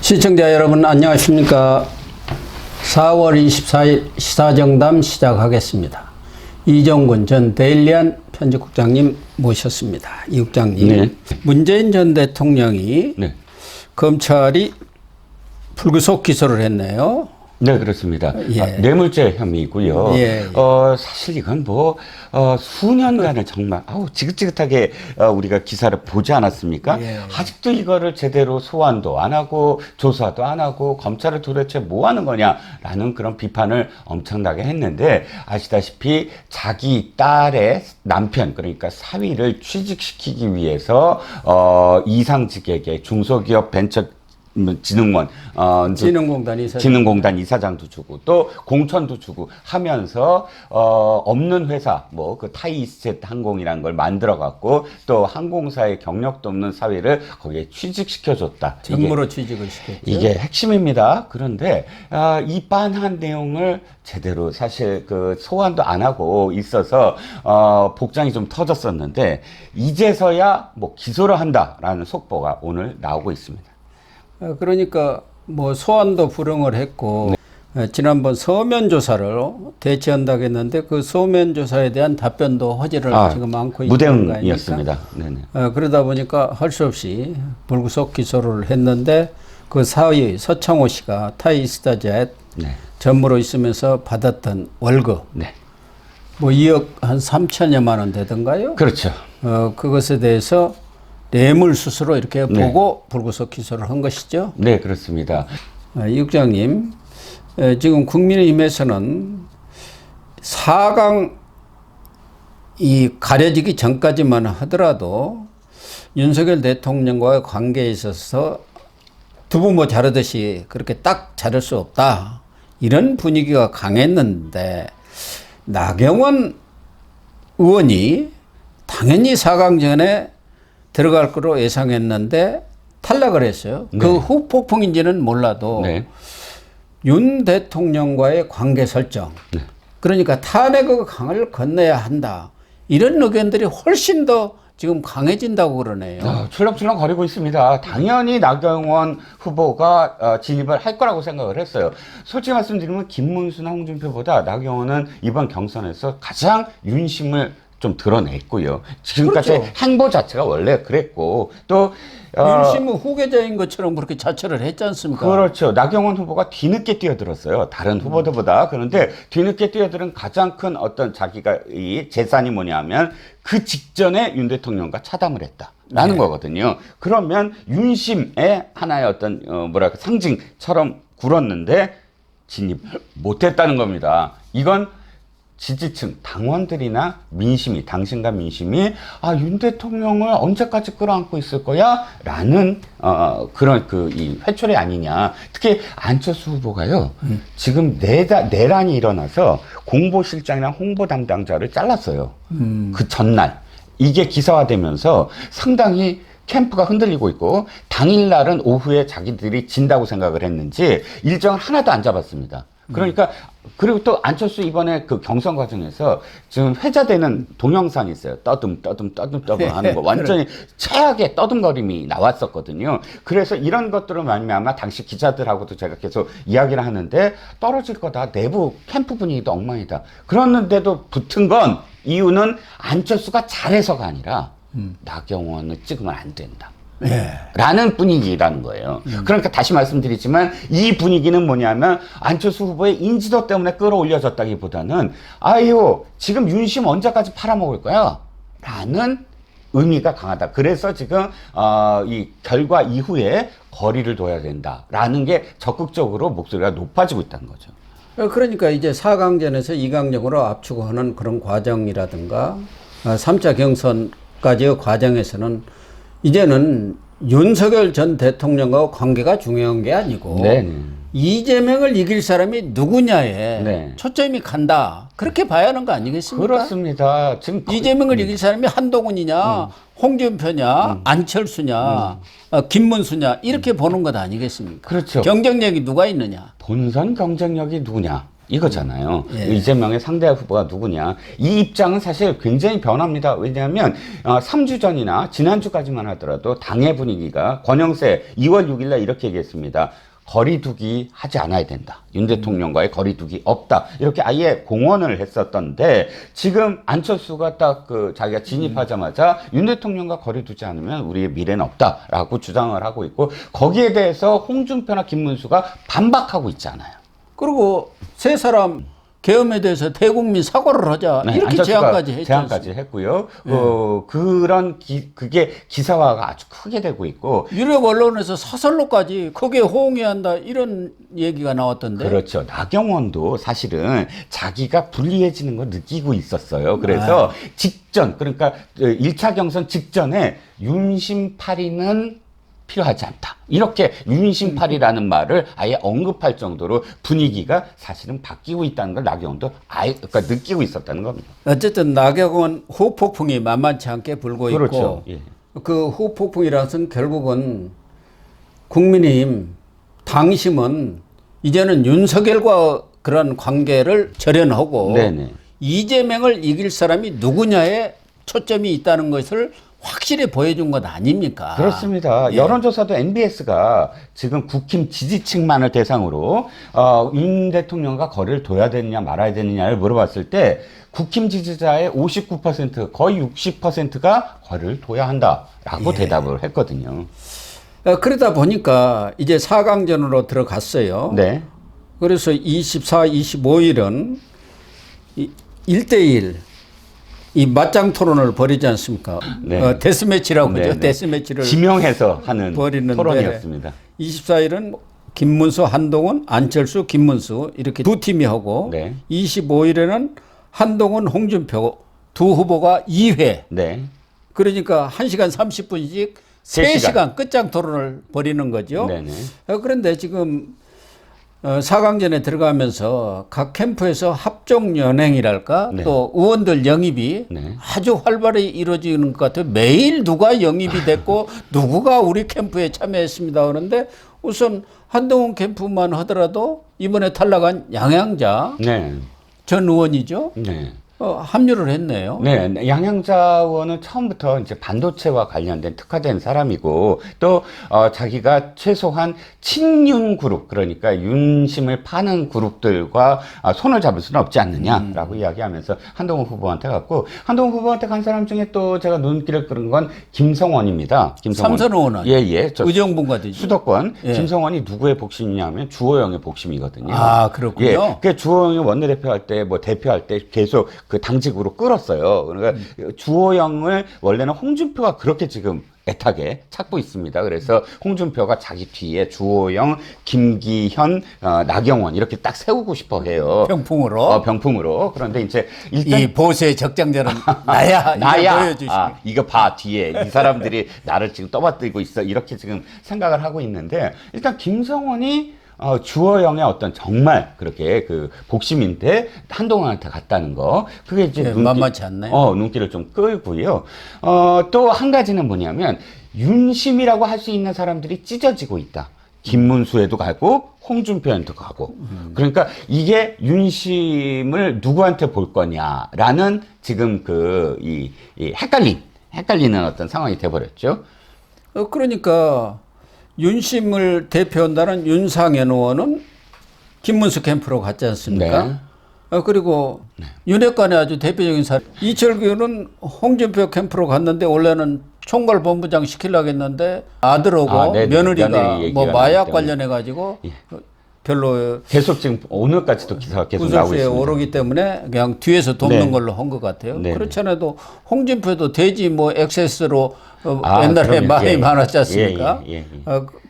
시청자 여러분 안녕하십니까. 4월 24일 시사정담 시작하겠습니다. 이정근 전 데일리안 편집국장님 모셨습니다. 이 국장님, 네. 문재인 전 대통령이 네. 검찰이 불구속 기소를 했네요. 네, 그렇습니다. 예. 뇌물죄 혐의고요. 예. 사실 이건 수년간을 정말 지긋지긋하게 우리가 기사를 보지 않았습니까? 예. 아직도 이거를 제대로 소환도 안 하고 조사도 안 하고 검찰을 도대체 뭐 하는 거냐라는 그런 비판을 엄청나게 했는데, 아시다시피 자기 딸의 남편, 그러니까 사위를 취직시키기 위해서 이상직에게 중소기업 벤처 진흥원, 진흥공단 이사장도 주고 또 공천도 주고 하면서 없는 회사, 그 타이스젯 항공이라는 걸 만들어 갖고 또 항공사의 경력도 없는 사회를 거기에 취직시켜줬다. 전무로 취직을 시켰죠. 이게 핵심입니다. 그런데 이 빤한 내용을 제대로 사실 소환도 안 하고 있어서 복장이 좀 터졌었는데, 이제서야 기소를 한다라는 속보가 오늘 나오고 있습니다. 그러니까 소환도 불응을 했고, 지난번 서면 조사를 대체한다고 했는데 그 서면 조사에 대한 답변도 허지를 지금 않고 있는 거 아닙니까? 무대응이었습니다. 네네. 그러다 보니까 할 수 없이 불구속 기소를 했는데, 그 사위 서창호 씨가 타이스타젯 전무로 있으면서 받았던 월급 2억 한 3천여만 원 되던가요? 그렇죠. 그것에 대해서 뇌물 수수로 이렇게 보고 불구속 기소를 한 것이죠. 네, 그렇습니다. 이 국장님, 지금 국민의힘에서는 4강이 가려지기 전까지만 하더라도 윤석열 대통령과의 관계에 있어서 두부모 자르듯이 그렇게 딱 자를 수 없다, 이런 분위기가 강했는데, 나경원 의원이 당연히 4강 전에 들어갈 거로 예상했는데 탈락을 했어요. 그 후폭풍인지는 몰라도 윤 대통령과의 관계 설정, 그러니까 탄핵의 강을 건너야 한다, 이런 의견들이 훨씬 더 지금 강해진다고 그러네요. 출렁출렁 거리고 있습니다. 당연히 나경원 후보가 진입을 할 거라고 생각을 했어요. 솔직히 말씀드리면 김문수나 홍준표보다 나경원은 이번 경선에서 가장 윤심을 좀 드러냈고요. 지금까지 그렇죠. 행보 자체가 원래 그랬고, 또 윤심은 후계자인 것처럼 그렇게 자처를 했지 않습니까? 그렇죠. 나경원 후보가 뒤늦게 뛰어들었어요. 다른 후보들보다. 그런데 뒤늦게 뛰어들은 가장 큰 어떤 자기가 이 재산이 뭐냐면 그 직전에 윤 대통령과 차담을 했다라는 거거든요. 그러면 윤심의 하나의 어떤 상징처럼 굴었는데 진입 못했다는 겁니다. 이건 지지층, 당원들이나 민심이, 당신과 민심이 윤 대통령을 언제까지 끌어안고 있을 거야? 라는 그런 이 회초리 아니냐. 특히 안철수 후보가요, 지금 내란이 일어나서 공보실장이랑 홍보 담당자를 잘랐어요. 그 전날. 이게 기사화되면서 상당히 캠프가 흔들리고 있고, 당일날은 오후에 자기들이 진다고 생각을 했는지 일정을 하나도 안 잡았습니다. 그러니까, 그리고 또 안철수 이번에 그 경선 과정에서 지금 회자되는 동영상이 있어요. 떠듬 하는 거. 완전히 최악의 떠듬거림이 나왔었거든요. 그래서 이런 것들을 말미암아 당시 기자들하고도 제가 계속 이야기를 하는데, 떨어질 거다. 내부 캠프 분위기도 엉망이다. 그랬는데도 붙은 건, 이유는 안철수가 잘해서가 아니라 나경원을 찍으면 안 된다. 라는 분위기라는 거예요. 그러니까 다시 말씀드리지만, 이 분위기는 뭐냐면 안철수 후보의 인지도 때문에 끌어올려졌다기보다는 지금 윤심 언제까지 팔아먹을 거야? 라는 의미가 강하다. 그래서 지금 이 결과 이후에 거리를 둬야 된다라는 게 적극적으로 목소리가 높아지고 있다는 거죠. 그러니까 이제 4강전에서 2강전으로 압축하는 그런 과정이라든가 3차 경선까지의 과정에서는 이제는 윤석열 전 대통령과 관계가 중요한 게 아니고 이재명을 이길 사람이 누구냐에 초점이 간다, 그렇게 봐야 하는 거 아니겠습니까? 그렇습니다. 지금 이재명을 이길 사람이 한동훈이냐, 홍준표냐, 안철수냐, 김문수냐, 이렇게 보는 것 아니겠습니까? 그렇죠. 경쟁력이 누가 있느냐. 본선 경쟁력이 누구냐. 이거잖아요. 예. 이재명의 상대 후보가 누구냐. 이 입장은 사실 굉장히 변합니다. 왜냐하면 3주 전이나 지난주까지만 하더라도 당의 분위기가 권영세 2월 6일 날 이렇게 얘기했습니다. 거리두기 하지 않아야 된다. 윤 대통령과의 거리두기 없다. 이렇게 아예 공언을 했었던데 지금 안철수가 딱 자기가 진입하자마자 윤 대통령과 거리두지 않으면 우리의 미래는 없다라고 주장을 하고 있고 거기에 대해서 홍준표나 김문수가 반박하고 있잖아요. 그리고 세 사람 계엄에 대해서 대국민 사과를 하자 네, 이렇게 제안까지 했죠. 제안까지 했고요. 그게 기사화가 아주 크게 되고 있고. 유력 언론에서 사설로까지 크게 호응해야 한다 이런 얘기가 나왔던데. 그렇죠. 나경원도 사실은 자기가 불리해지는 걸 느끼고 있었어요. 그래서 직전, 그러니까 1차 경선 직전에 윤심파리는 필요하지 않다. 이렇게 윤심팔이라는 말을 아예 언급할 정도로 분위기가 사실은 바뀌고 있다는 걸 나경원도 그러니까 느끼고 있었다는 겁니다. 어쨌든 나경원 후폭풍이 만만치 않게 불고 그렇죠. 있고 예. 그 후폭풍이라는 것은 결국은 국민의힘 당심은 이제는 윤석열과 그런 관계를 절연하고 네네. 이재명을 이길 사람이 누구냐에 초점이 있다는 것을 확실히 보여준 것 아닙니까? 그렇습니다. 예. 여론조사도 NBS가 지금 국힘 지지층만을 대상으로 윤 대통령과 거리를 둬야 되느냐 말아야 되느냐를 물어봤을 때 국힘 지지자의 59% 거의 60%가 거리를 둬야 한다라고 대답을 했거든요. 그러다 보니까 이제 4강전으로 들어갔어요. 네. 그래서 24, 25일은 1대1 이 맞짱 토론을 벌이지 않습니까? 네. 데스매치라고 네, 하죠. 네. 데스매치를 지명해서 하는 벌이는데 토론이었습니다. 24일은 김문수, 한동훈, 안철수, 김문수 이렇게 두 팀이 하고 네. 25일에는 한동훈, 홍준표 두 후보가 2회. 네. 그러니까 1시간 30분씩 3시간 끝장 토론을 벌이는 거죠. 네네. 그런데 지금 4강전에 들어가면서 각 캠프에서 합종 연행이랄까 네. 또 의원들 영입이 네. 아주 활발히 이루어지는 것 같아요. 매일 누가 영입이 됐고 누구가 우리 캠프에 참여했습니다. 그런데 우선 한동훈 캠프만 하더라도 이번에 탈락한 양양자 네. 전 의원이죠. 네. 합류를 했네요. 네, 양양자 의원은 처음부터 이제 반도체와 관련된 특화된 사람이고 또 자기가 최소한 친윤 그룹, 그러니까 윤심을 파는 그룹들과 손을 잡을 수는 없지 않느냐라고 이야기하면서 한동훈 후보한테 갔고, 한동훈 후보한테 간 사람 중에 또 제가 눈길을 끄는 건 김성원입니다. 김성원. 삼선 의원은 예. 의정부가 되죠. 수도권. 예. 김성원이 누구의 복심이냐면 주호영의 복심이거든요. 아, 그렇군요. 예. 그 주호영이 원내대표할 때 대표할 때 계속 그 당직으로 끌었어요. 그러니까 주호영을 원래는 홍준표가 그렇게 지금 애타게 찾고 있습니다. 그래서 홍준표가 자기 뒤에 주호영, 김기현, 나경원 이렇게 딱 세우고 싶어 해요. 병풍으로. 병풍으로. 그런데 이제 일단 이 보수의 적장자는 나야. 나야. 보여주시고. 이거 봐 뒤에 이 사람들이 나를 지금 떠받들고 있어. 이렇게 지금 생각을 하고 있는데 일단 김성원이 주호영의 어떤 정말 그렇게 그 복심인데 한동훈한테 갔다는 거, 그게 이제 만만치 않나요? 눈길을 좀 끌고요. 또 한 가지는 뭐냐면 윤심이라고 할 수 있는 사람들이 찢어지고 있다. 김문수에도 가고 홍준표한테도 가고. 그러니까 이게 윤심을 누구한테 볼 거냐라는 지금 이 헷갈리는 어떤 상황이 돼버렸죠. 그러니까 윤심을 대표한다는 윤상현 의원은 김문수 캠프로 갔지 않습니까? 네. 그리고 윤핵관의 아주 대표적인 사람 이철규 의원은 홍준표 캠프로 갔는데 원래는 총괄본부장 시키려고 했는데 아들하고 며느리가 며느리 뭐 얘기가 마약 나오기 때문에. 관련해 가지고 별로 계속 지금 오늘까지도 기사가 계속 나오고 구설수에 있습니다. 오르기 때문에 그냥 뒤에서 돕는 네. 걸로 한 것 같아요. 네. 그렇지 않아도 홍준표도 돼지 뭐 액세스로 옛날에 그럼요. 많이 예. 많았지 않습니까? 예.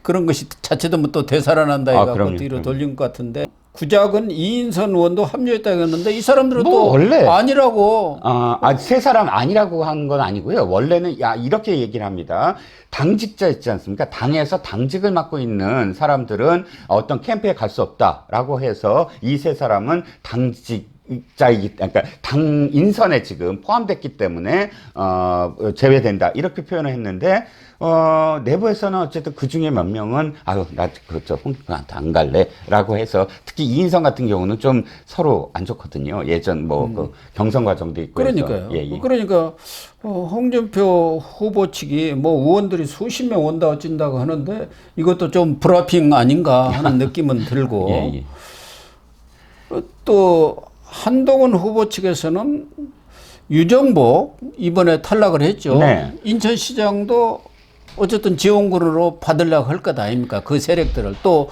그런 것이 자칫하면 또 되살아난다 해갖고 그럼요. 뒤로 돌린 것 같은데 구작은 이인선 의원도 합류했다고 했는데 이 사람들은 뭐 또 원래 아니라고. 세 사람 아니라고 한 건 아니고요. 원래는 이렇게 얘기를 합니다. 당직자 있지 않습니까? 당에서 당직을 맡고 있는 사람들은 어떤 캠프에 갈 수 없다라고 해서 이 세 사람은 당직 그러니까 당 인선에 지금 포함됐기 때문에 제외된다 이렇게 표현을 했는데 내부에서는 어쨌든 그 중에 몇 명은 아유 나 그저 홍준표한테 안 갈래라고 해서 특히 이인선 같은 경우는 좀 서로 안 좋거든요. 예전 뭐 그 경선 과정도 있고 그러니까요. 해서. 예. 그러니까 홍준표 후보 측이 뭐 의원들이 수십 명 온다 어찐다고 하는데 이것도 좀 브라핑 아닌가 하는 느낌은 들고 예. 또 한동훈 후보 측에서는 유정복 이번에 탈락을 했죠. 네. 인천시장도 어쨌든 지원군으로 받으려고 할 것 아닙니까? 그 세력들을 또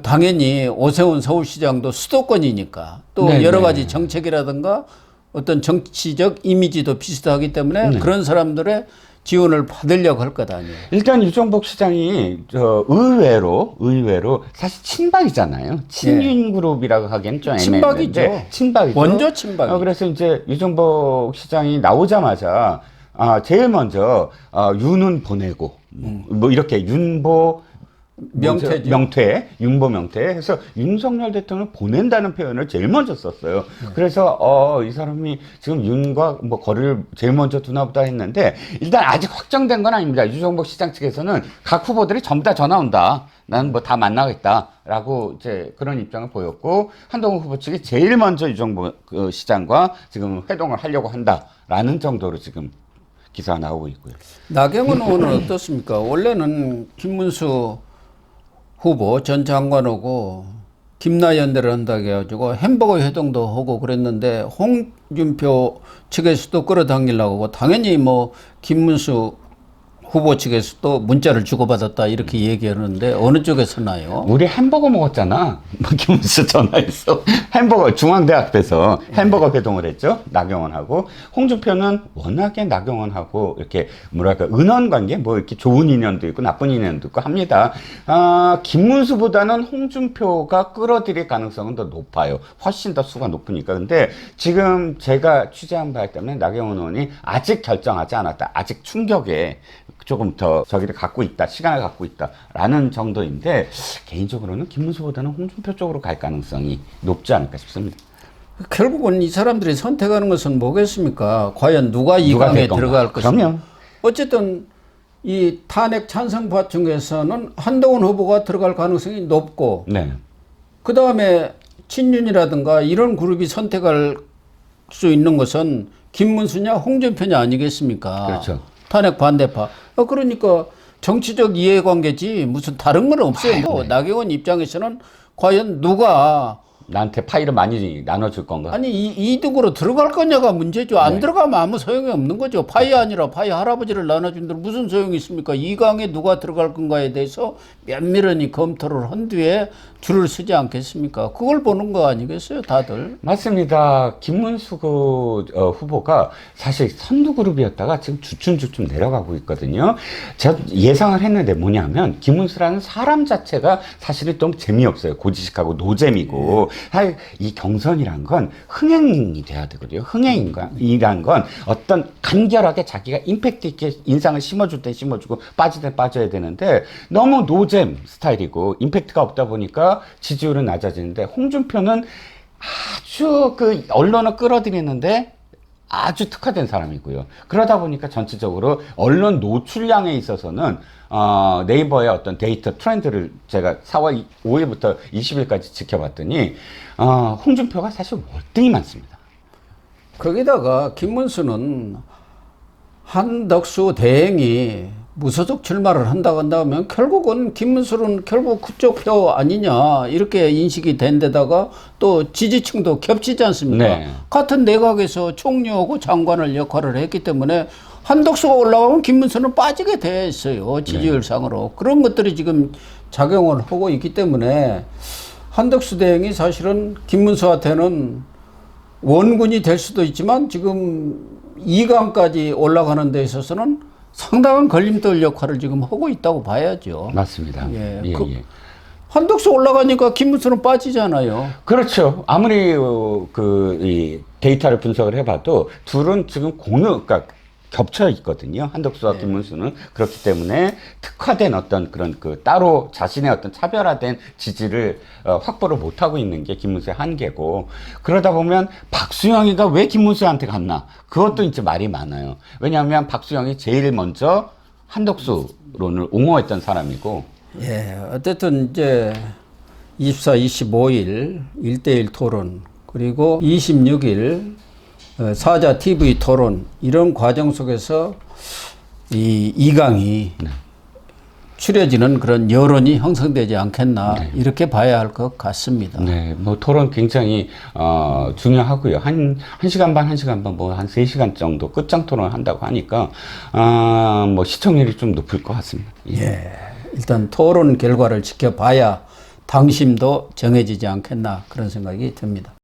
당연히 오세훈 서울시장도 수도권이니까 또 네, 여러 네. 가지 정책이라든가 어떤 정치적 이미지도 비슷하기 때문에 그런 사람들의 지원을 받으려고 할 것 아니에요. 일단 유정복 시장이 의외로 사실 친박이잖아요. 친윤 그룹이라고 하기엔 좀 애매한데 친박이죠. 친박이죠. 먼저 친박이죠. 그래서 이제 유정복 시장이 나오자마자 제일 먼저 윤은 보내고 뭐 이렇게 윤보 명태죠. 윤보 명태 해서 윤석열 대통령을 보낸다는 표현을 제일 먼저 썼어요. 그래서 이 사람이 지금 윤과 뭐 거리를 제일 먼저 두나 보다 했는데 일단 아직 확정된 건 아닙니다. 유정복 시장 측에서는 각 후보들이 전부 다 전화 온다. 나는 뭐 다 만나겠다라고 이제 그런 입장을 보였고 한동훈 후보 측이 제일 먼저 유정복 시장과 지금 회동을 하려고 한다라는 정도로 지금 기사가 나오고 있고요. 나경원 의원은 어떻습니까? 원래는 김문수 후보 전 장관하고 김나연대를 한다고 해가지고 햄버거 회동도 하고 그랬는데 홍준표 측에서도 끌어당기려고 하고 당연히 뭐 김문수 후보 측에서도 문자를 주고받았다 이렇게 얘기하는데 어느 쪽에서 나요? 우리 햄버거 먹었잖아. 김문수 전화해서 햄버거 중앙대 앞에서 햄버거 회동을 했죠. 나경원하고 홍준표는 워낙에 나경원하고 이렇게 뭐랄까 은원 관계 뭐 이렇게 좋은 인연도 있고 나쁜 인연도 있고 합니다. 김문수보다는 홍준표가 끌어들일 가능성은 더 높아요. 훨씬 더 수가 높으니까. 근데 지금 제가 취재한 바에 따르면 나경원 의원이 아직 결정하지 않았다. 아직 충격에 조금 더 저기를 갖고 있다, 시간을 갖고 있다라는 정도인데 개인적으로는 김문수보다는 홍준표 쪽으로 갈 가능성이 높지 않을까 싶습니다. 결국은 이 사람들이 선택하는 것은 뭐겠습니까? 과연 누가 이 강에 들어갈 것인가? 그럼요. 어쨌든 이 탄핵 찬성파 중에서는 한동훈 후보가 들어갈 가능성이 높고 네. 그 다음에 친윤이라든가 이런 그룹이 선택할 수 있는 것은 김문수냐 홍준표냐 아니겠습니까? 그렇죠. 탄핵 반대파. 그러니까 정치적 이해관계지 무슨 다른 건 없어요. 뭐 네. 나경원 입장에서는 과연 누가 나한테 파이를 많이 나눠줄 건가? 아니 이득으로 들어갈 거냐가 문제죠. 안 들어가면 아무 소용이 없는 거죠. 파이 아니라 파이 할아버지를 나눠준들 무슨 소용이 있습니까? 이 강에 누가 들어갈 건가에 대해서 면밀히 검토를 한 뒤에 줄을 서지 않겠습니까? 그걸 보는 거 아니겠어요, 다들? 맞습니다. 김문수 후보가 사실 선두그룹이었다가 지금 주춤주춤 내려가고 있거든요. 제가 예상을 했는데 뭐냐면 김문수라는 사람 자체가 사실은 좀 재미없어요. 고지식하고 노잼이고 사실 이 경선이란 건 흥행이 돼야 되거든요. 흥행이란 건 어떤 간결하게 자기가 임팩트 있게 인상을 심어줄 때 심어주고 빠질 때 빠져야 되는데 너무 노잼 스타일이고 임팩트가 없다 보니까 지지율은 낮아지는데 홍준표는 아주 그 언론을 끌어들이는데 아주 특화된 사람이고요. 그러다 보니까 전체적으로 언론 노출량에 있어서는 네이버의 어떤 데이터 트렌드를 제가 4월 5일부터 20일까지 지켜봤더니 홍준표가 사실 월등히 많습니다. 거기다가 김문수는 한덕수 대행이 무소속 출마를 한다고 한다면 결국은 김문수는 결국 그쪽 표 아니냐 이렇게 인식이 된 데다가 또 지지층도 겹치지 않습니까? 네. 같은 내각에서 총리하고 장관을 역할을 했기 때문에 한덕수가 올라가면 김문수는 빠지게 돼 있어요. 지지율상으로. 그런 것들이 지금 작용을 하고 있기 때문에 한덕수 대행이 사실은 김문수한테는 원군이 될 수도 있지만 지금 2강까지 올라가는 데 있어서는 상당한 걸림돌 역할을 지금 하고 있다고 봐야죠. 맞습니다. 예. 예, 그 예. 한덕수 올라가니까 김문수는 빠지잖아요. 그렇죠. 아무리 이 데이터를 분석을 해봐도 둘은 지금 그러니까 겹쳐 있거든요. 한덕수와 김문수는. 그렇기 때문에 특화된 어떤 그런 그 따로 자신의 어떤 차별화된 지지를 확보를 못하고 있는 게 김문수의 한계고, 그러다 보면 박수영이가 왜 김문수한테 갔나? 그것도 이제 말이 많아요. 왜냐하면 박수영이 제일 먼저 한덕수론을 옹호했던 사람이고. 예, 어쨌든 이제 24, 25일 1대1 토론, 그리고 26일 사자 TV 토론, 이런 과정 속에서 이 이강이 추려지는 그런 여론이 형성되지 않겠나, 이렇게 봐야 할 것 같습니다. 네, 뭐 토론 굉장히 중요하고요. 한 시간 반, 뭐 한 3시간 정도 끝장 토론을 한다고 하니까 뭐 시청률이 좀 높을 것 같습니다. 예, 일단 토론 결과를 지켜봐야 당심도 정해지지 않겠나, 그런 생각이 듭니다.